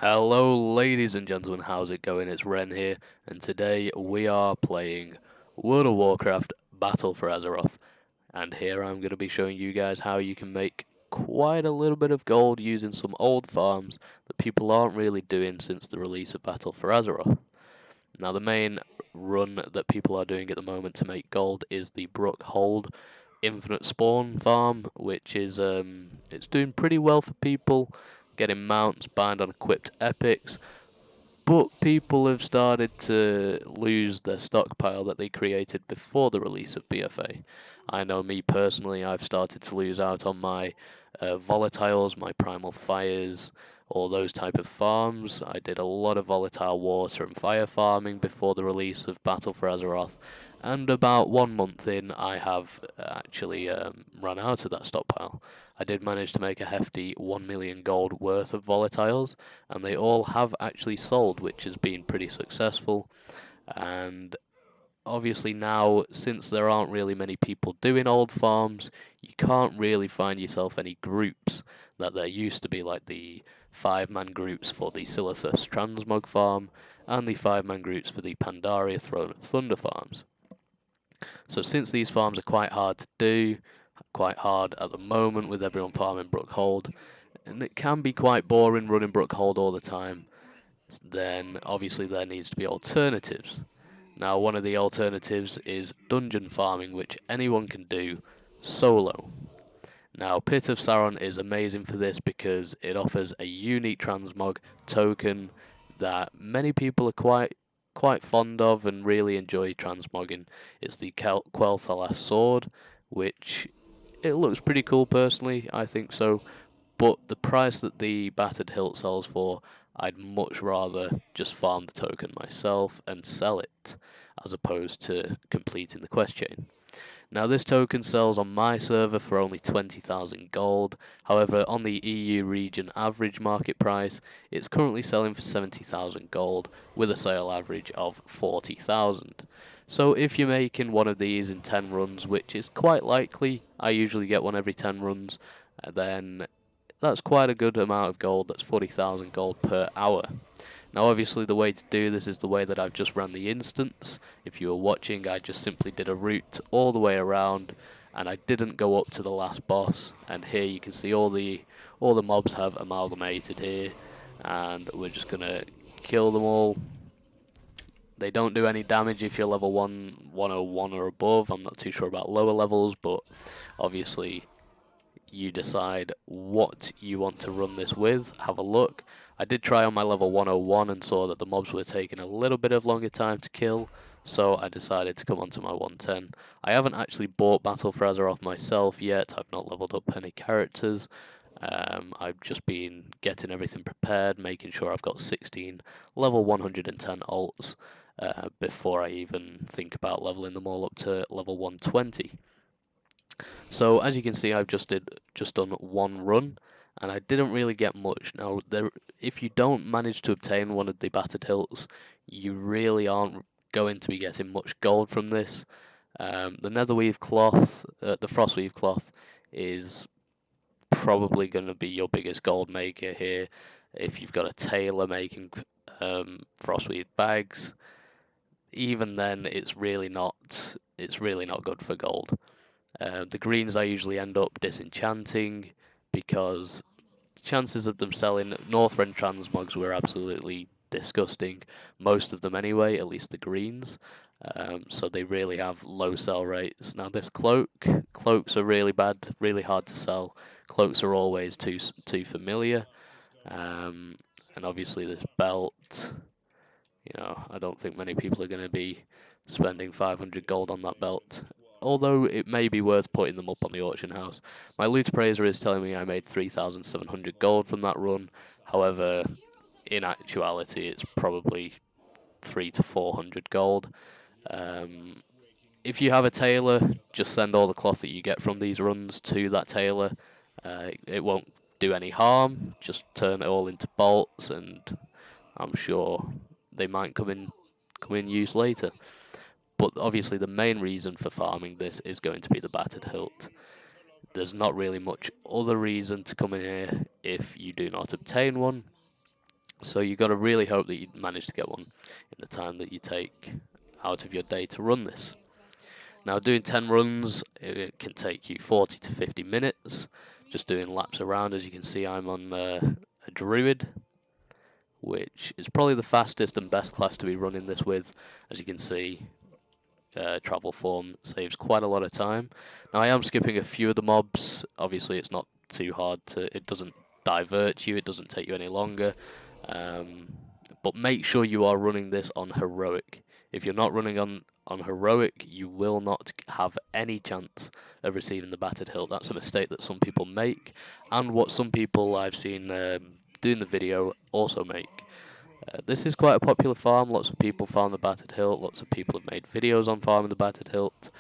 Hello ladies and gentlemen, how's it going? It's Ren here, and today we are playing World of Warcraft Battle for Azeroth. And here I'm going to be showing you guys how you can make quite a little bit of gold using some old farms that people aren't really doing since the release of Battle for Azeroth. Now the main run that people are doing at the moment to make gold is the Brookhold Infinite Spawn farm, which is it's doing pretty well for people, getting mounts, bind on equipped epics, but people have started to lose their stockpile that they created before the release of BFA. I know me personally, I've started to lose out on my volatiles, my primal fires, all those type of farms. I did a lot of volatile water and fire farming before the release of Battle for Azeroth, and about 1 month in, I have actually run out of that stockpile. I did manage to make a hefty 1 million gold worth of volatiles, and they all have actually sold, which has been pretty successful. And obviously now, since there aren't really many people doing old farms, you can't really find yourself any groups that there used to be, like the 5-man groups for the Silithus Transmog farm, and the 5-man groups for the Pandaria Throne of Thunder farms. So since these farms are quite hard to do, quite hard at the moment with everyone farming Brookhold, and it can be quite boring running Brookhold all the time, then obviously there needs to be alternatives. Now one of the alternatives is dungeon farming, which anyone can do solo. Now Pit of Saron is amazing for this because it offers a unique transmog token that many people are quite fond of and really enjoy transmogging. It's the Quel'Thalas sword, which it looks pretty cool personally, I think so, but the price that the Battered Hilt sells for, I'd much rather just farm the token myself and sell it, as opposed to completing the quest chain. Now this token sells on my server for only 20,000 gold, however on the EU region average market price, it's currently selling for 70,000 gold, with a sale average of 40,000. So if you're making one of these in 10 runs, which is quite likely, I usually get one every 10 runs, then that's quite a good amount of gold. That's 40,000 gold per hour. Now obviously the way to do this is the way that I've just ran the instance. If you were watching, I just simply did a route all the way around, and I didn't go up to the last boss. And here you can see all the mobs have amalgamated here, and we're just gonna kill them all. They don't do any damage if you're level 101 or above. I'm not too sure about lower levels, but obviously you decide what you want to run this with. Have a look. I did try on my level 101 and saw that the mobs were taking a little bit of longer time to kill, so I decided to come onto my 110. I haven't actually bought Battle for Azeroth myself yet. I've not leveled up any characters. I've just been getting everything prepared, making sure I've got 16 level 110 alts before I even think about leveling them all up to level 120. So as you can see, I've just done one run, and I didn't really get much. Now, if you don't manage to obtain one of the Battered Hilts, you really aren't going to be getting much gold from this. The Netherweave cloth, the Frostweave cloth, is probably going to be your biggest gold maker here. If you've got a tailor making Frostweave bags, even then, it's really not good for gold. The greens I usually end up disenchanting because the chances of them selling Northrend transmogs were absolutely disgusting. Most of them anyway, at least the greens. So they really have low sell rates. Now this cloaks are really bad, really hard to sell. Cloaks are always too familiar. And obviously this belt, I don't think many people are going to be spending 500 gold on that belt, although it may be worth putting them up on the auction house. My loot appraiser is telling me I made 3,700 gold from that run. However, in actuality, it's probably 300 to 400 gold. If you have a tailor, just send all the cloth that you get from these runs to that tailor. It won't do any harm. Just turn it all into bolts, and I'm sure they might come in use later. But obviously the main reason for farming this is going to be the Battered Hilt. There's not really much other reason to come in here if you do not obtain one. So you've got to really hope that you manage to get one in the time that you take out of your day to run this. Now, doing 10 runs, it can take you 40 to 50 minutes, just doing laps around. As you can see, I'm on a druid, which is probably the fastest and best class to be running this with. As you can see, travel form saves quite a lot of time. Now, I am skipping a few of the mobs. Obviously, it's not too hard it doesn't divert you, it doesn't take you any longer. But make sure you are running this on heroic. If you're not running on heroic, you will not have any chance of receiving the Battered Hilt. That's a mistake that some people make, and what some people I've seen doing the video also make. This is quite a popular farm. Lots of people farm the Battered Hilt. Lots of people have made videos on farming the Battered Hilt.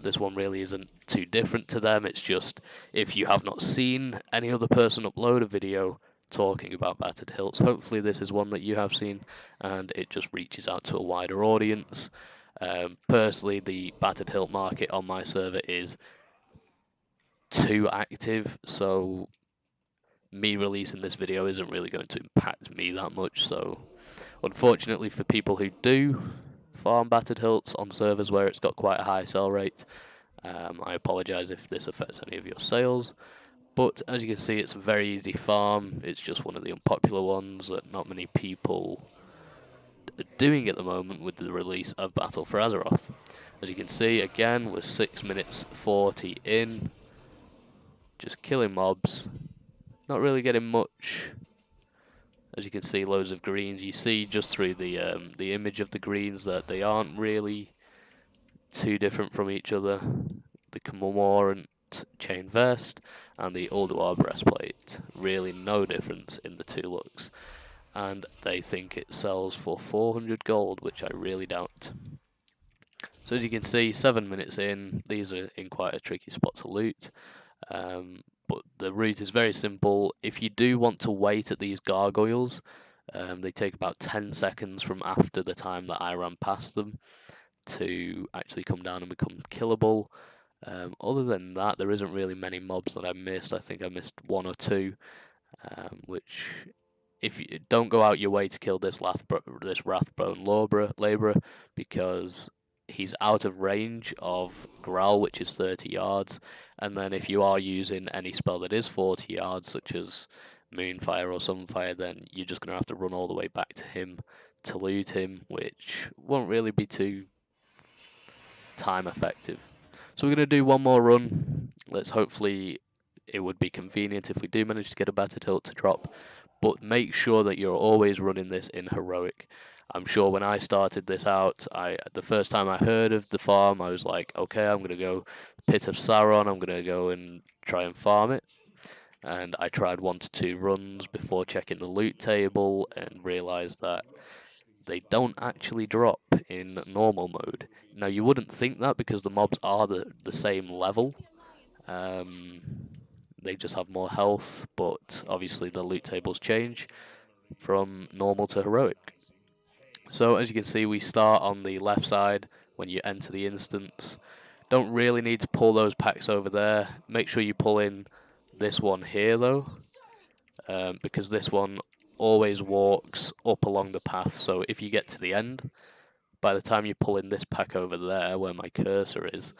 This one really isn't too different to them. It's just, if you have not seen any other person upload a video talking about Battered Hilts, hopefully this is one that you have seen, and it just reaches out to a wider audience. Personally, the Battered Hilt market on my server is too active, so me releasing this video isn't really going to impact me that much. So unfortunately for people who do farm Battered Hilts on servers where it's got quite a high sell rate, I apologise if this affects any of your sales. But as you can see, it's a very easy farm. It's just one of the unpopular ones that not many people are doing at the moment with the release of Battle for Azeroth. As you can see, again, we're 6 minutes 40 in. Just killing mobs. Not really getting much. As you can see, loads of greens. You see just through the image of the greens that they aren't really too different from each other. The Commemorant chain vest and the Ulduar breastplate, really no difference in the two looks, and they think it sells for 400 gold, which I really doubt. So as you can see, 7 minutes in, these are in quite a tricky spot to loot, but the route is very simple. If you do want to wait at these gargoyles, they take about 10 seconds from after the time that I ran past them to actually come down and become killable. Other than that, there isn't really many mobs that I missed. I think I missed one or two, which, if you don't go out your way to kill this Wrathbone Labourer, because he's out of range of Growl, which is 30 yards, and then if you are using any spell that is 40 yards, such as Moonfire or Sunfire, then you're just going to have to run all the way back to him to loot him, which won't really be too time effective. So we're going to do one more run. Hopefully it would be convenient if we do manage to get a Battered Hilt to drop, but make sure that you're always running this in heroic. I'm sure when I started this out, the first time I heard of the farm, I was like, okay, I'm going to go Pit of Saron, I'm going to go and try and farm it. And I tried 1 to 2 runs before checking the loot table and realised that they don't actually drop in normal mode. Now, you wouldn't think that because the mobs are the same level. They just have more health, but obviously the loot tables change from normal to heroic. So as you can see, we start on the left side when you enter the instance. Don't really need to pull those packs over there. Make sure you pull in this one here though, because this one always walks up along the path. So if you get to the end, by the time you pull in this pack over there where my cursor is,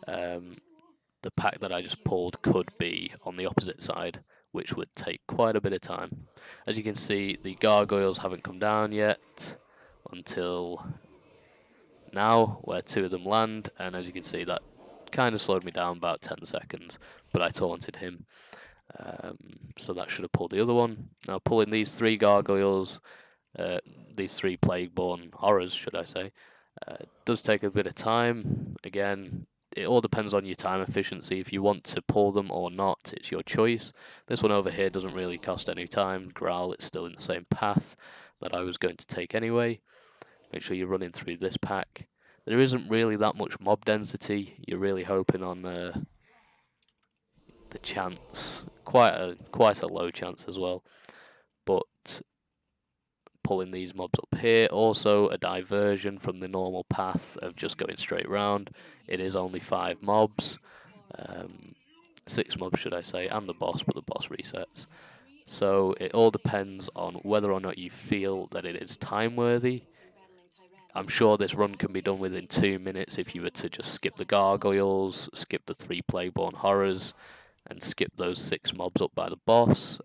the pack that I just pulled could be on the opposite side, which would take quite a bit of time. As you can see, the gargoyles haven't come down yet until now, where 2 of them land, and as you can see, that kind of slowed me down about 10 seconds, but I taunted him. So that should have pulled the other one. Now pulling these 3 gargoyles, these 3 plague-born horrors, should I say, does take a bit of time. Again, it all depends on your time efficiency. If you want to pull them or not, it's your choice. This one over here doesn't really cost any time. Growl, it's still in the same path that I was going to take anyway. Make sure you're running through this pack. There isn't really that much mob density. You're really hoping on the chance, quite a low chance as well. But pulling these mobs up here, also a diversion from the normal path of just going straight round. It is only 5 mobs, 6 mobs should I say, and the boss, but the boss resets. So it all depends on whether or not you feel that it is time worthy. I'm sure this run can be done within 2 minutes if you were to just skip the gargoyles, skip the 3 Playborn horrors, and skip those 6 mobs up by the boss.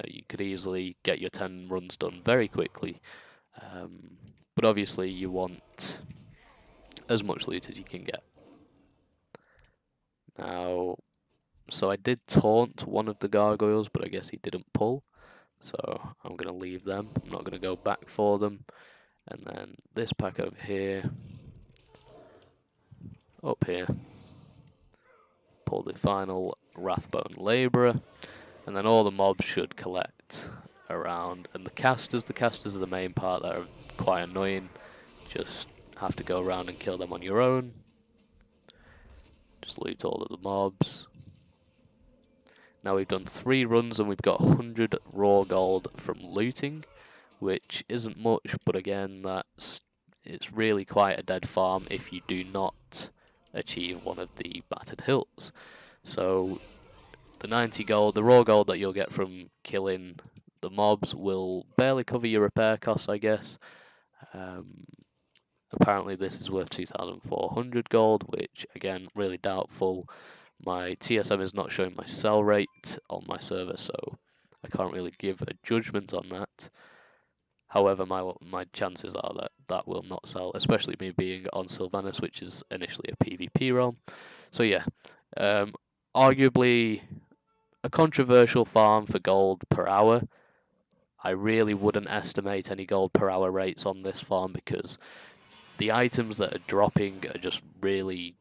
You could easily get your 10 runs done very quickly. But obviously you want as much loot as you can get. Now, so I did taunt one of the gargoyles, but I guess he didn't pull. So I'm going to leave them. I'm not going to go back for them. And then this pack over here, up here, pull the final Wrathbone Labourer, and then all the mobs should collect around. And the casters are the main part that are quite annoying. Just have to go around and kill them on your own. Just loot all of the mobs. Now we've done 3 runs and we've got 100 raw gold from looting, which isn't much, but again, it's really quite a dead farm if you do not achieve one of the Battered Hilts. So the 90 gold, the raw gold that you'll get from killing the mobs will barely cover your repair costs, I guess. Apparently this is worth 2,400 gold, which again, really doubtful. My TSM is not showing my sell rate on my server, so I can't really give a judgment on that. However, my chances are that that will not sell, especially me being on Sylvanas, which is initially a PvP realm. So yeah, arguably a controversial farm for gold per hour. I really wouldn't estimate any gold per hour rates on this farm because the items that are dropping are just really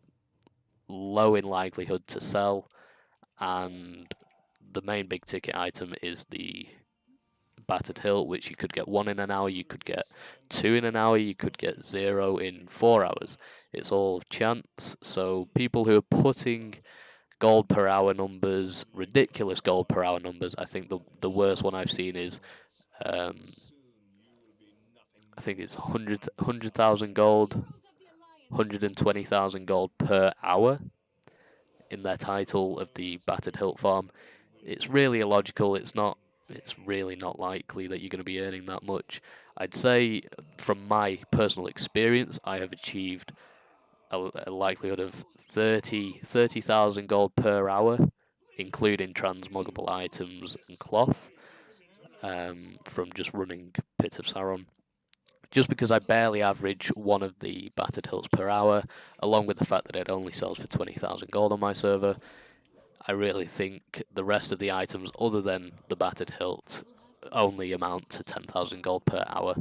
low in likelihood to sell, and the main big ticket item is the Battered Hilt, which you could get 1 in an hour, you could get 2 in an hour, you could get 0 in 4 hours. It's all chance, so people who are putting gold per hour numbers, ridiculous gold per hour numbers, I think the worst one I've seen is, I think it's 100,000 gold, 120,000 gold per hour in their title of the Battered Hilt farm. It's really illogical. It's really not likely that you're going to be earning that much. I'd say, from my personal experience, I have achieved a likelihood of 30,000 gold per hour, including transmoggable items and cloth, from just running Pit of Saron. Just because I barely average one of the Battered Hilts per hour, along with the fact that it only sells for 20,000 gold on my server, I really think the rest of the items, other than the Battered Hilt, only amount to 10,000 gold per hour.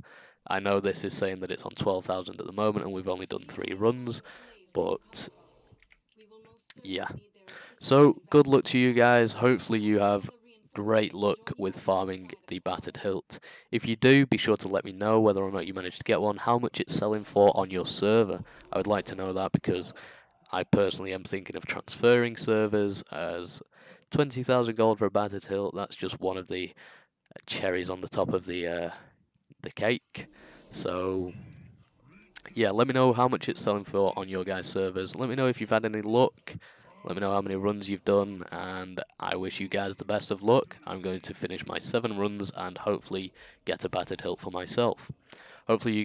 I know this is saying that it's on 12,000 at the moment, and we've only done 3 runs, but yeah. So, good luck to you guys. Hopefully you have great luck with farming the Battered Hilt. If you do, be sure to let me know whether or not you managed to get one, how much it's selling for on your server. I would like to know that because I personally am thinking of transferring servers, as 20,000 gold for a Battered Hilt, that's just one of the cherries on the top of the cake. So yeah, let me know how much it's selling for on your guys' servers. Let me know if you've had any luck. Let me know how many runs you've done, and I wish you guys the best of luck. I'm going to finish my 7 runs and hopefully get a Battered Hilt for myself. Hopefully